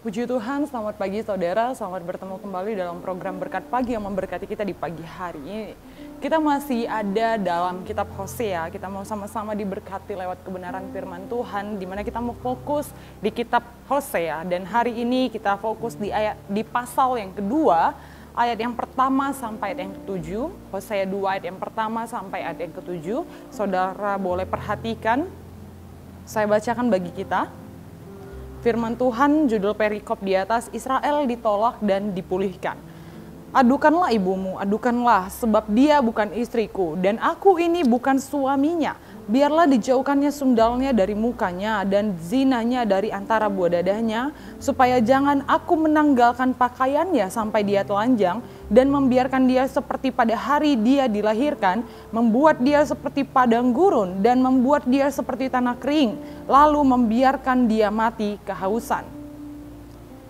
Puji Tuhan, selamat pagi saudara, selamat bertemu kembali dalam program Berkat Pagi yang memberkati kita di pagi hari ini. Kita masih ada dalam kitab Hosea, kita mau sama-sama diberkati lewat kebenaran firman Tuhan, di mana kita mau fokus di kitab Hosea, dan hari ini kita fokus di pasal yang kedua, ayat yang pertama sampai ayat yang ketujuh. Hosea 2 ayat yang pertama sampai ayat yang ketujuh. Saudara boleh perhatikan, saya bacakan bagi kita. Firman Tuhan, judul perikop di atas, Israel ditolak dan dipulihkan. Adukanlah ibumu, adukanlah, sebab dia bukan istriku, dan aku ini bukan suaminya. Biarlah dijauhkannya sundalnya dari mukanya, dan zinanya dari antara buah dadanya, supaya jangan aku menanggalkan pakaiannya sampai dia telanjang, dan membiarkan dia seperti pada hari dia dilahirkan, membuat dia seperti padang gurun, dan membuat dia seperti tanah kering, lalu membiarkan dia mati kehausan.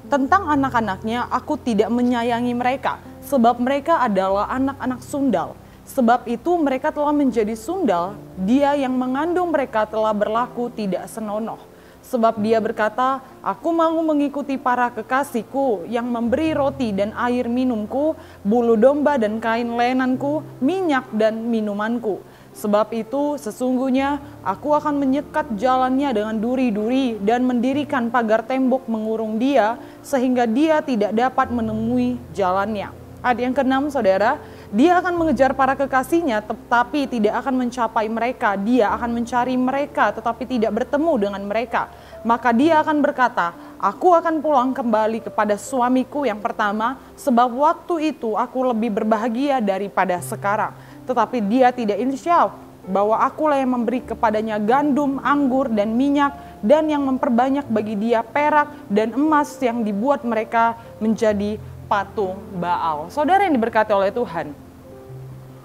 Tentang anak-anaknya, aku tidak menyayangi mereka, sebab mereka adalah anak-anak sundal. Sebab itu mereka telah menjadi sundal, dia yang mengandung mereka telah berlaku tidak senonoh. Sebab dia berkata, aku mau mengikuti para kekasihku yang memberi roti dan air minumku, bulu domba dan kain lenanku, minyak dan minumanku. Sebab itu sesungguhnya aku akan menyekat jalannya dengan duri-duri dan mendirikan pagar tembok mengurung dia, sehingga dia tidak dapat menemui jalannya. Ayat yang ke-6 saudara, dia akan mengejar para kekasihnya tetapi tidak akan mencapai mereka. Dia akan mencari mereka tetapi tidak bertemu dengan mereka. Maka dia akan berkata, aku akan pulang kembali kepada suamiku yang pertama, sebab waktu itu aku lebih berbahagia daripada sekarang. Tetapi dia tidak insyaf bahwa akulah yang memberi kepadanya gandum, anggur, dan minyak, dan yang memperbanyak bagi dia perak dan emas yang dibuat mereka menjadi patung Baal. Saudara yang diberkati oleh Tuhan,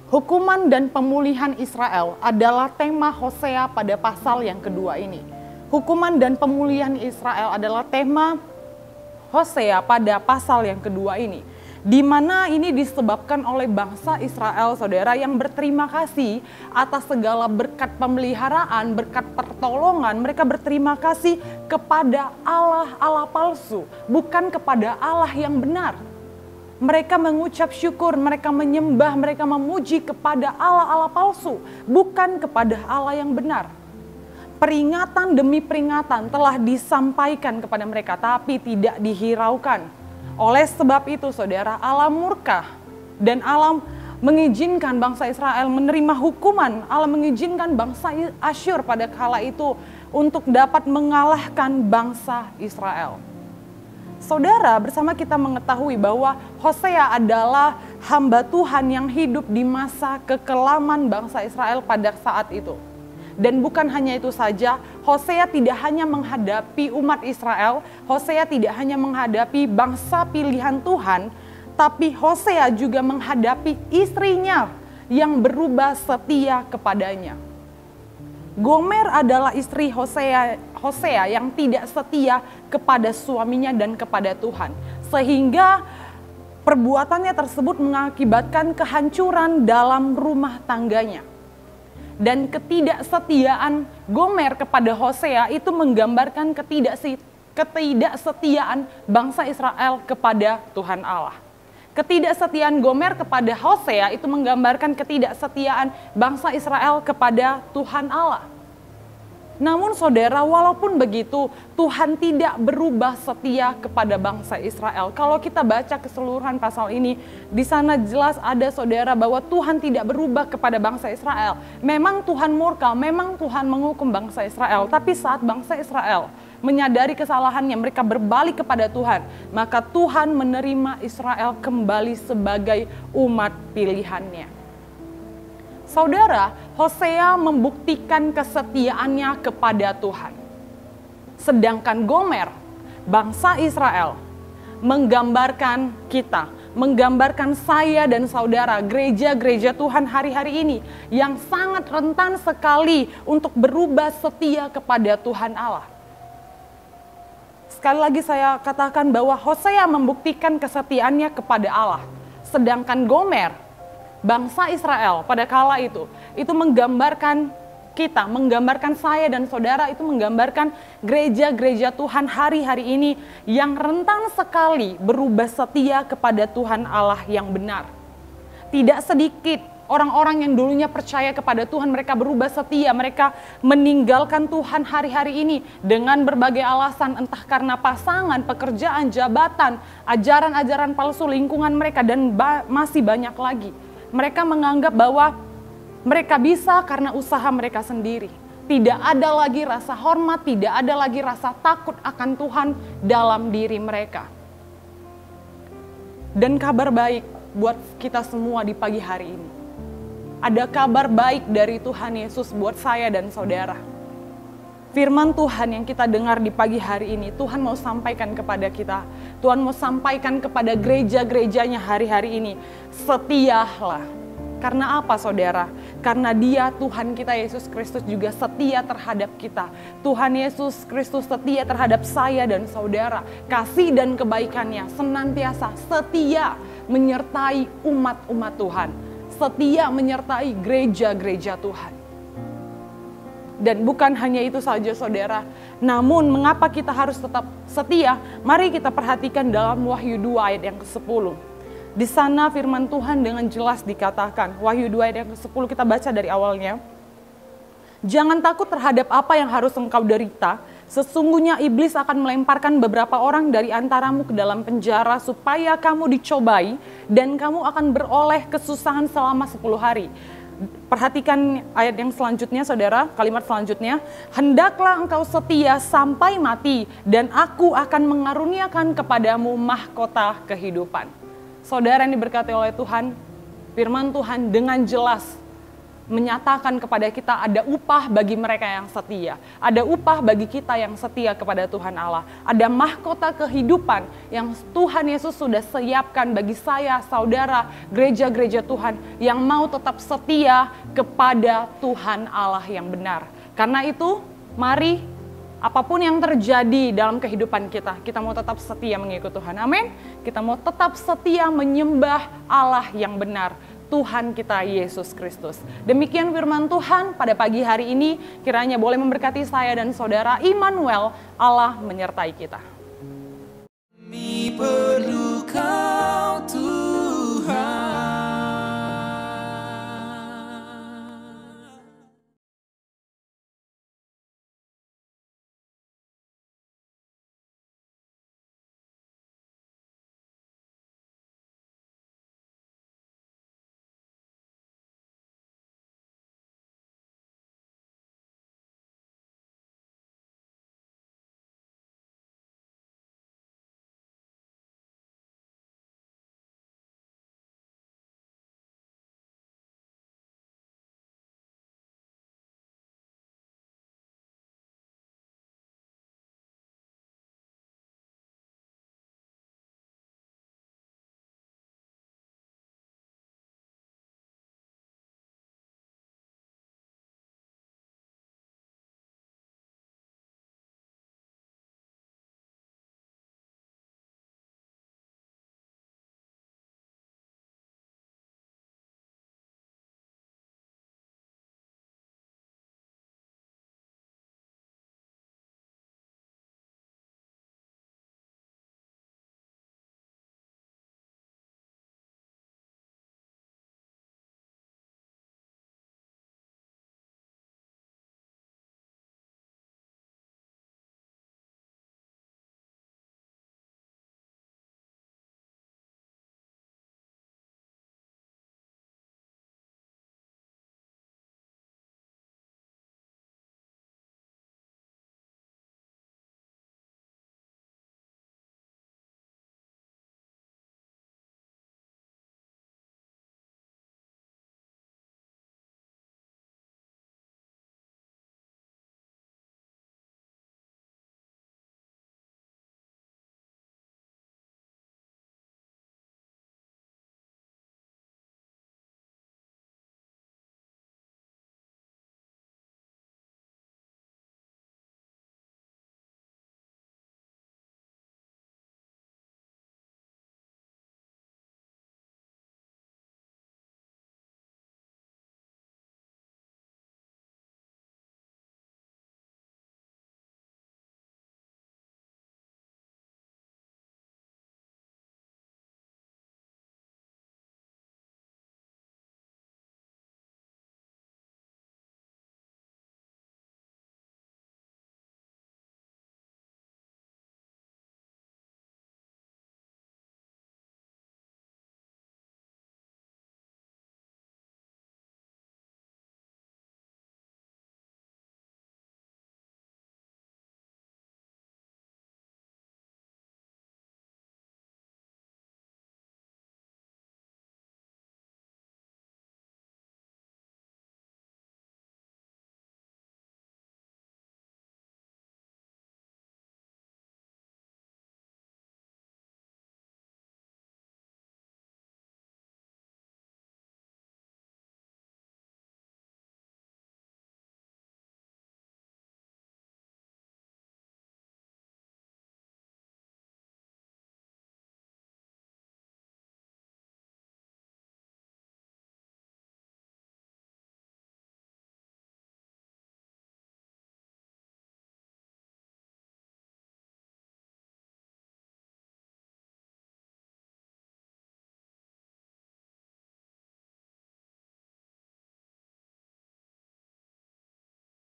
hukuman dan pemulihan Israel adalah tema Hosea pada pasal yang kedua ini. Hukuman dan pemulihan Israel adalah tema Hosea pada pasal yang kedua ini, di mana ini disebabkan oleh bangsa Israel, saudara, yang berterima kasih atas segala berkat pemeliharaan, berkat pertolongan. Mereka berterima kasih kepada Allah palsu, bukan kepada Allah yang benar. Mereka mengucap syukur, mereka menyembah, mereka memuji kepada Allah palsu, bukan kepada Allah yang benar. Peringatan demi peringatan telah disampaikan kepada mereka, tapi tidak dihiraukan. Oleh sebab itu saudara, Allah murka dan Allah mengizinkan bangsa Israel menerima hukuman. Allah mengizinkan bangsa Asyur pada kala itu untuk dapat mengalahkan bangsa Israel. Saudara, bersama kita mengetahui bahwa Hosea adalah hamba Tuhan yang hidup di masa kekelaman bangsa Israel pada saat itu. Dan bukan hanya itu saja, Hosea tidak hanya menghadapi umat Israel, Hosea tidak hanya menghadapi bangsa pilihan Tuhan, tapi Hosea juga menghadapi istrinya yang berubah setia kepadanya. Gomer adalah istri Hosea yang tidak setia kepada suaminya dan kepada Tuhan. Sehingga perbuatannya tersebut mengakibatkan kehancuran dalam rumah tangganya. Dan ketidaksetiaan Gomer kepada Hosea itu menggambarkan ketidaksetiaan bangsa Israel kepada Tuhan Allah. Ketidaksetiaan Gomer kepada Hosea itu menggambarkan ketidaksetiaan bangsa Israel kepada Tuhan Allah. Namun saudara, walaupun begitu, Tuhan tidak berubah setia kepada bangsa Israel. Kalau kita baca keseluruhan pasal ini, di sana jelas ada saudara bahwa Tuhan tidak berubah kepada bangsa Israel. Memang Tuhan murka, memang Tuhan menghukum bangsa Israel. Tapi saat bangsa Israel menyadari kesalahannya, mereka berbalik kepada Tuhan, maka Tuhan menerima Israel kembali sebagai umat pilihannya. Saudara, Hosea membuktikan kesetiaannya kepada Tuhan. Sedangkan Gomer, bangsa Israel, menggambarkan kita, menggambarkan saya dan saudara, gereja-gereja Tuhan hari-hari ini yang sangat rentan sekali untuk berubah setia kepada Tuhan Allah. Sekali lagi saya katakan bahwa Hosea membuktikan kesetiaannya kepada Allah. Sedangkan Gomer, bangsa Israel pada kala itu menggambarkan kita, menggambarkan saya dan saudara, itu menggambarkan gereja-gereja Tuhan hari-hari ini yang rentan sekali berubah setia kepada Tuhan Allah yang benar. Tidak sedikit orang-orang yang dulunya percaya kepada Tuhan, mereka berubah setia, mereka meninggalkan Tuhan hari-hari ini dengan berbagai alasan, entah karena pasangan, pekerjaan, jabatan, ajaran-ajaran palsu lingkungan mereka, dan masih banyak lagi. Mereka menganggap bahwa mereka bisa karena usaha mereka sendiri. Tidak ada lagi rasa hormat, tidak ada lagi rasa takut akan Tuhan dalam diri mereka. Dan kabar baik buat kita semua di pagi hari ini. Ada kabar baik dari Tuhan Yesus buat saya dan saudara. Firman Tuhan yang kita dengar di pagi hari ini, Tuhan mau sampaikan kepada kita. Tuhan mau sampaikan kepada gereja-gerejanya hari-hari ini. Setialah. Karena apa saudara? Karena Dia, Tuhan kita Yesus Kristus juga setia terhadap kita. Tuhan Yesus Kristus setia terhadap saya dan saudara. Kasih dan kebaikannya senantiasa setia menyertai umat-umat Tuhan. Setia menyertai gereja-gereja Tuhan. Dan bukan hanya itu saja saudara, namun mengapa kita harus tetap setia? Mari kita perhatikan dalam Wahyu 2 ayat yang ke-10. Di sana firman Tuhan dengan jelas dikatakan, Wahyu 2 ayat yang ke-10 kita baca dari awalnya. Jangan takut terhadap apa yang harus engkau derita, sesungguhnya iblis akan melemparkan beberapa orang dari antaramu ke dalam penjara supaya kamu dicobai dan kamu akan beroleh kesusahan selama 10 hari. Perhatikan ayat yang selanjutnya saudara, kalimat selanjutnya. Hendaklah engkau setia sampai mati dan aku akan mengaruniakan kepadamu mahkota kehidupan. Saudara yang diberkati oleh Tuhan, firman Tuhan dengan jelas menyatakan kepada kita ada upah bagi mereka yang setia. Ada upah bagi kita yang setia kepada Tuhan Allah. Ada mahkota kehidupan yang Tuhan Yesus sudah siapkan bagi saya, saudara, gereja-gereja Tuhan yang mau tetap setia kepada Tuhan Allah yang benar. Karena itu, mari apapun yang terjadi dalam kehidupan kita, kita mau tetap setia mengikut Tuhan. Amin. Kita mau tetap setia menyembah Allah yang benar. Tuhan kita Yesus Kristus. Demikian firman Tuhan pada pagi hari ini, kiranya boleh memberkati saya dan saudara. Immanuel, Allah menyertai kita.